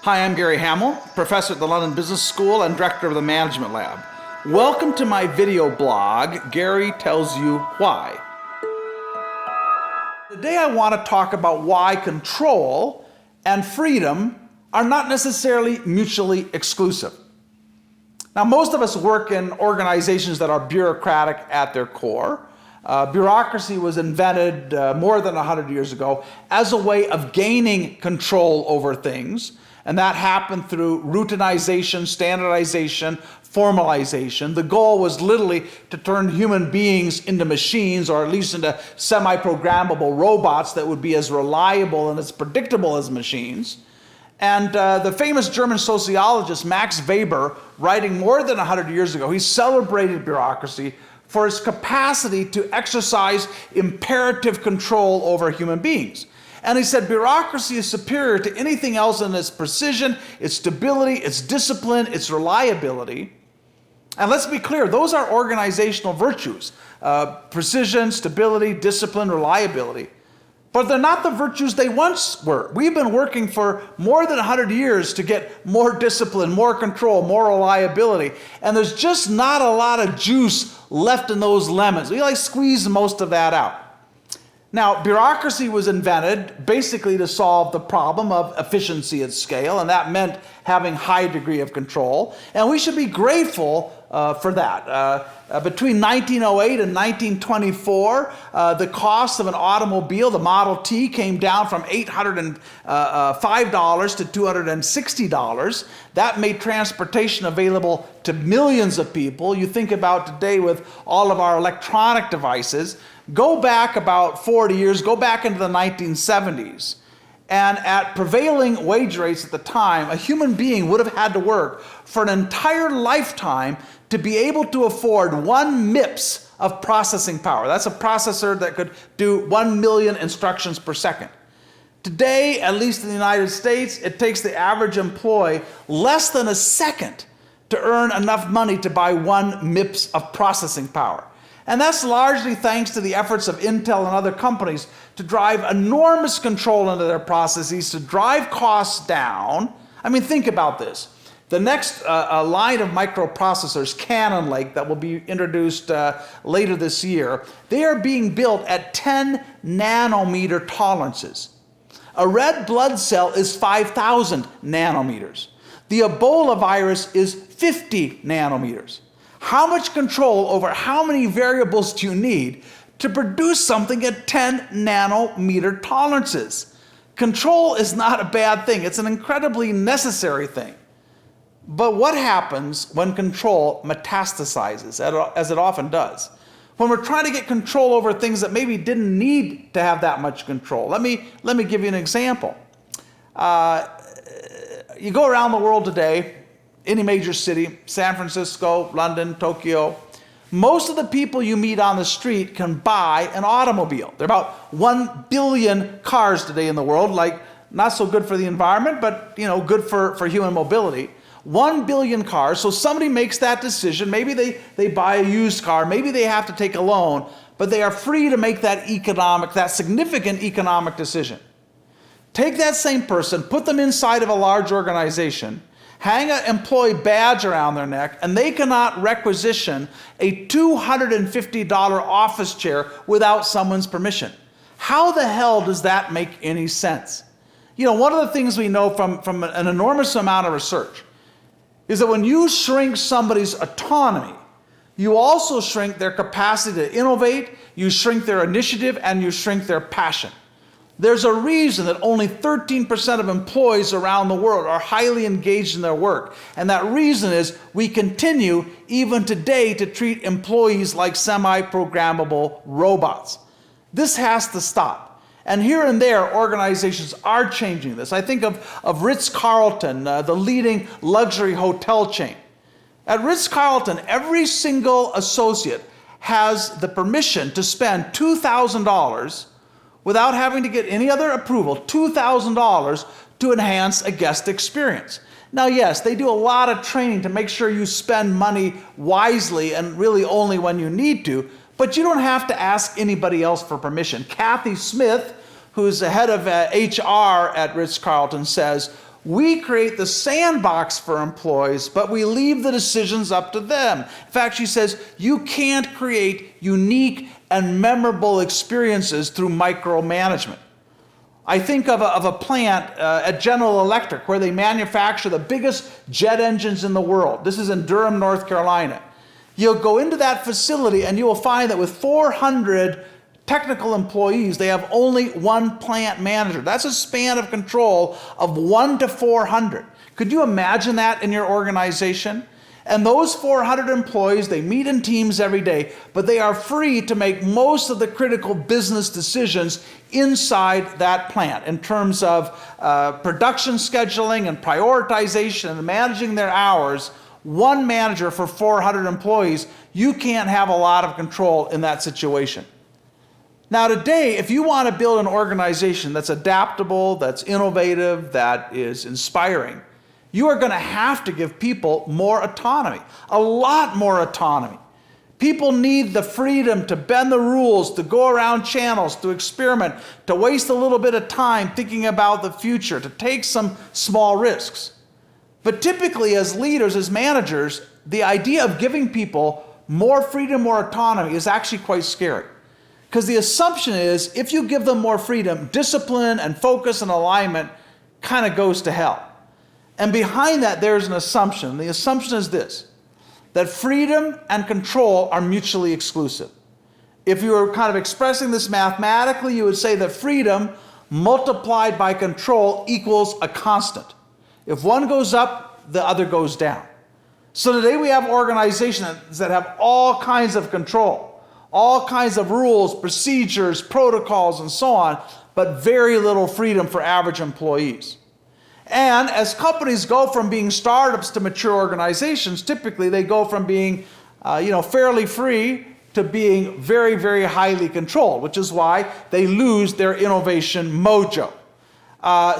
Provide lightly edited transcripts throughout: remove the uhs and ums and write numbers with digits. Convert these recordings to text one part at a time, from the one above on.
Hi, I'm Gary Hamel, professor at the London Business School and director of the Management Lab. Welcome to my video blog, Gary Tells You Why. Today I want to talk about why control and freedom are not necessarily mutually exclusive. Now, most of us work in organizations that are bureaucratic at their core. Bureaucracy was invented more than 100 years ago as a way of gaining control over things, and that happened through routinization, standardization, formalization. The goal was literally to turn human beings into machines, or at least into semi-programmable robots that would be as reliable and as predictable as machines. And the famous German sociologist Max Weber, writing more than 100 years ago, he celebrated bureaucracy for its capacity to exercise imperative control over human beings. And he said bureaucracy is superior to anything else in its precision, its stability, its discipline, its reliability. And let's be clear, those are organizational virtues: precision, stability, discipline, reliability. But they're not the virtues they once were. We've been working for more than 100 years to get more discipline, more control, more reliability. And there's just not a lot of juice left in those lemons. We squeeze most of that out. Now, bureaucracy was invented basically to solve the problem of efficiency at scale, and that meant having high degree of control. And we should be grateful for that. Between 1908 and 1924, the cost of an automobile, the Model T, came down from $805 to $260. That made transportation available to millions of people. You think about today with all of our electronic devices. Go back about 40 years, go back into the 1970s. And at prevailing wage rates at the time, a human being would have had to work for an entire lifetime to be able to afford 1 MIPS of processing power. That's a processor that could do 1 million instructions per second. Today, at least in the United States, it takes the average employee less than a second to earn enough money to buy 1 MIPS of processing power. And that's largely thanks to the efforts of Intel and other companies to drive enormous control into their processes, to drive costs down. I mean, think about this. The next line of microprocessors, Cannon Lake, that will be introduced later this year, they are being built at 10 nanometer tolerances. A red blood cell is 5,000 nanometers. The Ebola virus is 50 nanometers. How much control over how many variables do you need to produce something at 10 nanometer tolerances? Control is not a bad thing. It's an incredibly necessary thing. But what happens when control metastasizes, as it often does? When we're trying to get control over things that maybe didn't need to have that much control. Let me give you an example. You go around the world today, any major city, San Francisco, London, Tokyo, most of the people you meet on the street can buy an automobile. There are about 1 billion cars today in the world, not so good for the environment, but good for human mobility. 1 billion cars, so somebody makes that decision. Maybe they buy a used car, maybe they have to take a loan, but they are free to make that significant economic decision. Take that same person, put them inside of a large organization, hang an employee badge around their neck, and they cannot requisition a $250 office chair without someone's permission. How the hell does that make any sense? One of the things we know from an enormous amount of research is that when you shrink somebody's autonomy, you also shrink their capacity to innovate, you shrink their initiative, and you shrink their passion. There's a reason that only 13% of employees around the world are highly engaged in their work. And that reason is we continue, even today, to treat employees like semi-programmable robots. This has to stop. And here and there, organizations are changing this. I think of Ritz-Carlton, the leading luxury hotel chain. At Ritz-Carlton, every single associate has the permission to spend $2,000 without having to get any other approval, $2,000 to enhance a guest experience. Now, yes, they do a lot of training to make sure you spend money wisely and really only when you need to, but you don't have to ask anybody else for permission. Kathy Smith, who's the head of HR at Ritz-Carlton, says, We create the sandbox for employees, but we leave the decisions up to them. In fact, she says, you can't create unique and memorable experiences through micromanagement. I think of a plant at General Electric where they manufacture the biggest jet engines in the world. This is in Durham, North Carolina. You'll go into that facility and you will find that with 400 technical employees, they have only one plant manager. That's a span of control of 1 to 400. Could you imagine that in your organization? And those 400 employees, they meet in teams every day, but they are free to make most of the critical business decisions inside that plant in terms of production scheduling and prioritization and managing their hours. One manager for 400 employees, you can't have a lot of control in that situation. Now today, if you want to build an organization that's adaptable, that's innovative, that is inspiring, you are going to have to give people more autonomy, a lot more autonomy. People need the freedom to bend the rules, to go around channels, to experiment, to waste a little bit of time thinking about the future, to take some small risks. But typically as leaders, as managers, the idea of giving people more freedom, more autonomy is actually quite scary. Because the assumption is if you give them more freedom, discipline and focus and alignment kind of goes to hell. And behind that, there's an assumption. The assumption is this, that freedom and control are mutually exclusive. If you were kind of expressing this mathematically, you would say that freedom multiplied by control equals a constant. If one goes up, the other goes down. So today we have organizations that have all kinds of control, all kinds of rules, procedures, protocols, and so on, but very little freedom for average employees. And as companies go from being startups to mature organizations, typically they go from being fairly free to being very, very highly controlled, which is why they lose their innovation mojo.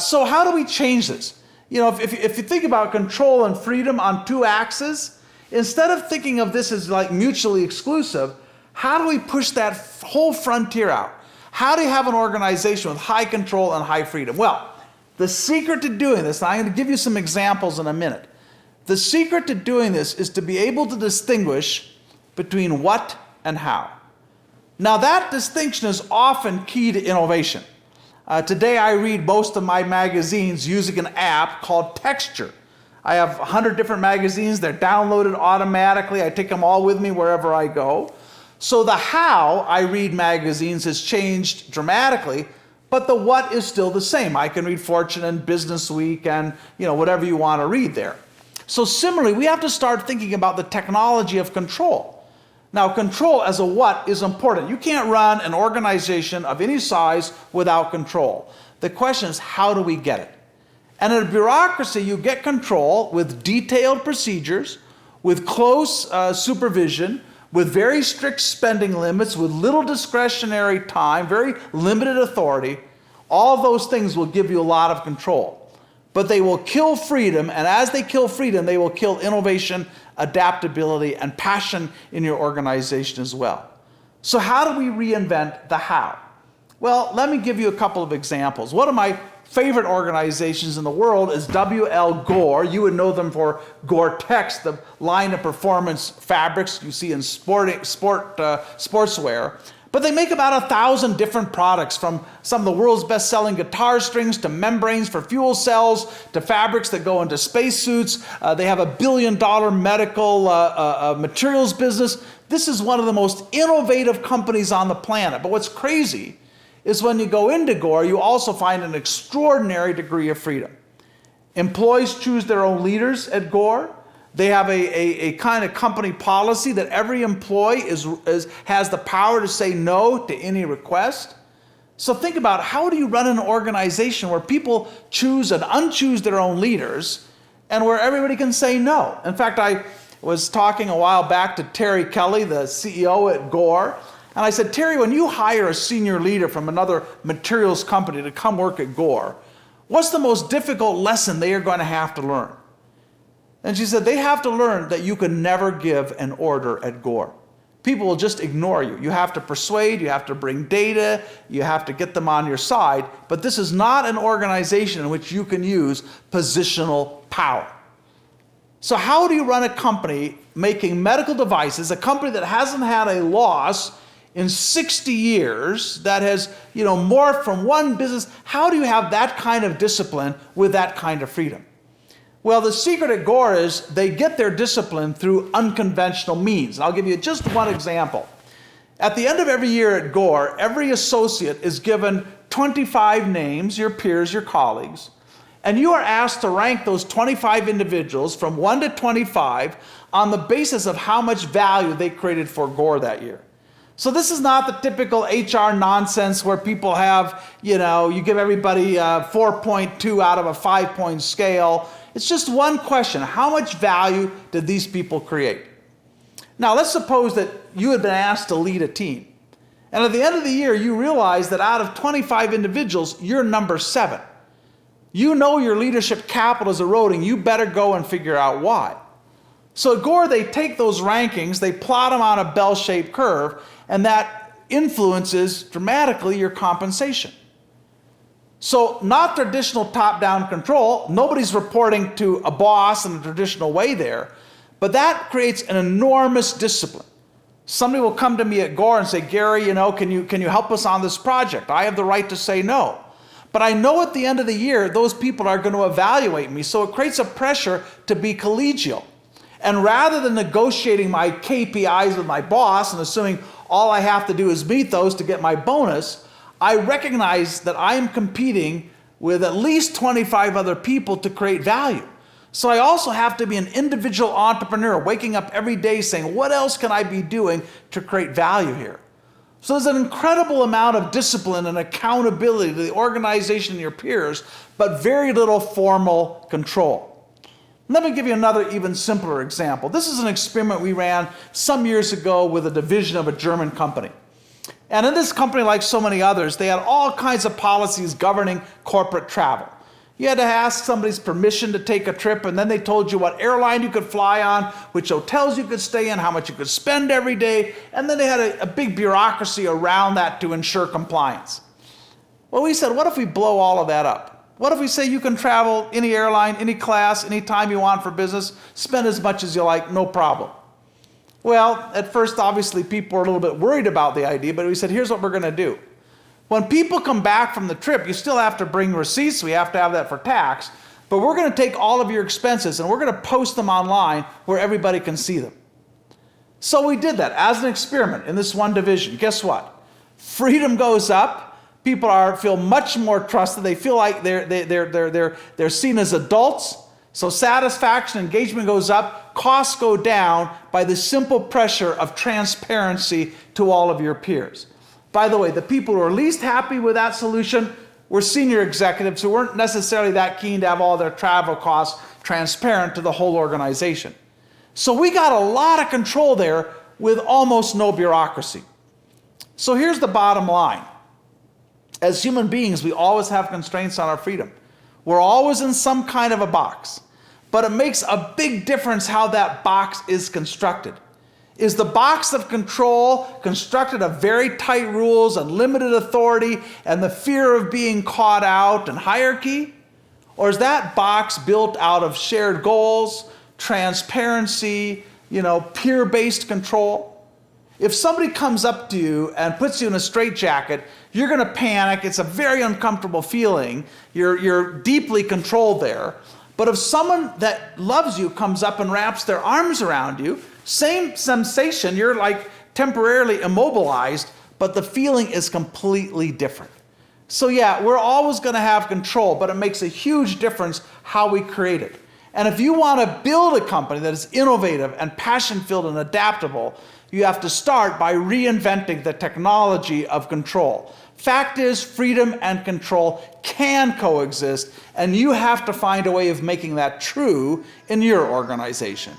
So how do we change this? If you think about control and freedom on two axes, instead of thinking of this as like mutually exclusive, how do we push that whole frontier out? How do you have an organization with high control and high freedom? Well, the secret to doing this, and I'm going to give you some examples in a minute. The secret to doing this is to be able to distinguish between what and how. Now that distinction is often key to innovation. Today I read most of my magazines using an app called Texture. I have 100 different magazines. They're downloaded automatically. I take them all with me wherever I go. So the how I read magazines has changed dramatically, but the what is still the same. I can read Fortune and Business Week and whatever you want to read there. So similarly, we have to start thinking about the technology of control. Now, control as a what is important. You can't run an organization of any size without control. The question is, how do we get it? And in a bureaucracy, you get control with detailed procedures, with close supervision, with very strict spending limits, with little discretionary time, very limited authority. All those things will give you a lot of control. But they will kill freedom, and as they kill freedom, they will kill innovation, adaptability, and passion in your organization as well. So how do we reinvent the how? Well, let me give you a couple of examples. One of my favorite organizations in the world is W.L. Gore. You would know them for Gore-Tex, the line of performance fabrics you see in sportswear. But they make about 1,000 different products, from some of the world's best-selling guitar strings to membranes for fuel cells to fabrics that go into spacesuits. They have $1 billion medical materials business. This is one of the most innovative companies on the planet. But what's crazy is when you go into Gore, you also find an extraordinary degree of freedom. Employees choose their own leaders at Gore. They have a kind of company policy that every employee has the power to say no to any request. So think about, how do you run an organization where people choose and unchoose their own leaders and where everybody can say no? In fact, I was talking a while back to Terry Kelly, the CEO at Gore, and I said, Terry, when you hire a senior leader from another materials company to come work at Gore, what's the most difficult lesson they are going to have to learn? And she said, they have to learn that you can never give an order at Gore. people will just ignore you. You have to persuade, you have to bring data, you have to get them on your side, but this is not an organization in which you can use positional power. So how do you run a company making medical devices, a company that hasn't had a loss in 60 years, that has morphed from one business? How do you have that kind of discipline with that kind of freedom? Well, the secret at Gore is they get their discipline through unconventional means. I'll give you just one example. At the end of every year at Gore, every associate is given 25 names, your peers, your colleagues, and you are asked to rank those 25 individuals from 1 to 25 on the basis of how much value they created for Gore that year. So this is not the typical HR nonsense where people have, you give everybody 4.2 out of a 5-point scale. It's just one question. How much value did these people create? Now, let's suppose that you had been asked to lead a team. And at the end of the year, you realize that out of 25 individuals, you're number 7. You know your leadership capital is eroding. You better go and figure out why. So at Gore, they take those rankings, they plot them on a bell-shaped curve, and that influences dramatically your compensation. So not traditional top-down control. Nobody's reporting to a boss in a traditional way there, but that creates an enormous discipline. Somebody will come to me at Gore and say, Gary, can you help us on this project? I have the right to say no. But I know at the end of the year, those people are going to evaluate me, so it creates a pressure to be collegial. And rather than negotiating my KPIs with my boss and assuming all I have to do is meet those to get my bonus, I recognize that I am competing with at least 25 other people to create value. So I also have to be an individual entrepreneur, waking up every day saying, what else can I be doing to create value here? So there's an incredible amount of discipline and accountability to the organization and your peers, but very little formal control. Let me give you another even simpler example. This is an experiment we ran some years ago with a division of a German company. And in this company, like so many others, they had all kinds of policies governing corporate travel. You had to ask somebody's permission to take a trip, and then they told you what airline you could fly on, which hotels you could stay in, how much you could spend every day, and then they had a big bureaucracy around that to ensure compliance. Well, we said, what if we blow all of that up? What if we say you can travel any airline, any class, any time you want for business, spend as much as you like, no problem? Well, at first, obviously, people were a little bit worried about the idea, but we said, here's what we're going to do. When people come back from the trip, you still have to bring receipts. We have to have that for tax. But we're going to take all of your expenses and we're going to post them online where everybody can see them. So we did that as an experiment in this one division. Guess what? Freedom goes up. People feel much more trusted. They feel like they're seen as adults. So satisfaction, engagement goes up. Costs go down by the simple pressure of transparency to all of your peers. By the way, the people who are least happy with that solution were senior executives who weren't necessarily that keen to have all their travel costs transparent to the whole organization. So we got a lot of control there with almost no bureaucracy. So here's the bottom line. As human beings, we always have constraints on our freedom. We're always in some kind of a box. But it makes a big difference how that box is constructed. Is the box of control constructed of very tight rules and limited authority and the fear of being caught out and hierarchy? Or is that box built out of shared goals, transparency, peer-based control? If somebody comes up to you and puts you in a straitjacket, you're going to panic. It's a very uncomfortable feeling. You're deeply controlled there. But if someone that loves you comes up and wraps their arms around you, same sensation, you're like temporarily immobilized, but the feeling is completely different. So yeah, we're always going to have control, but it makes a huge difference how we create it. And if you want to build a company that is innovative and passion-filled and adaptable, you have to start by reinventing the technology of control. Fact is, freedom and control can coexist, and you have to find a way of making that true in your organization.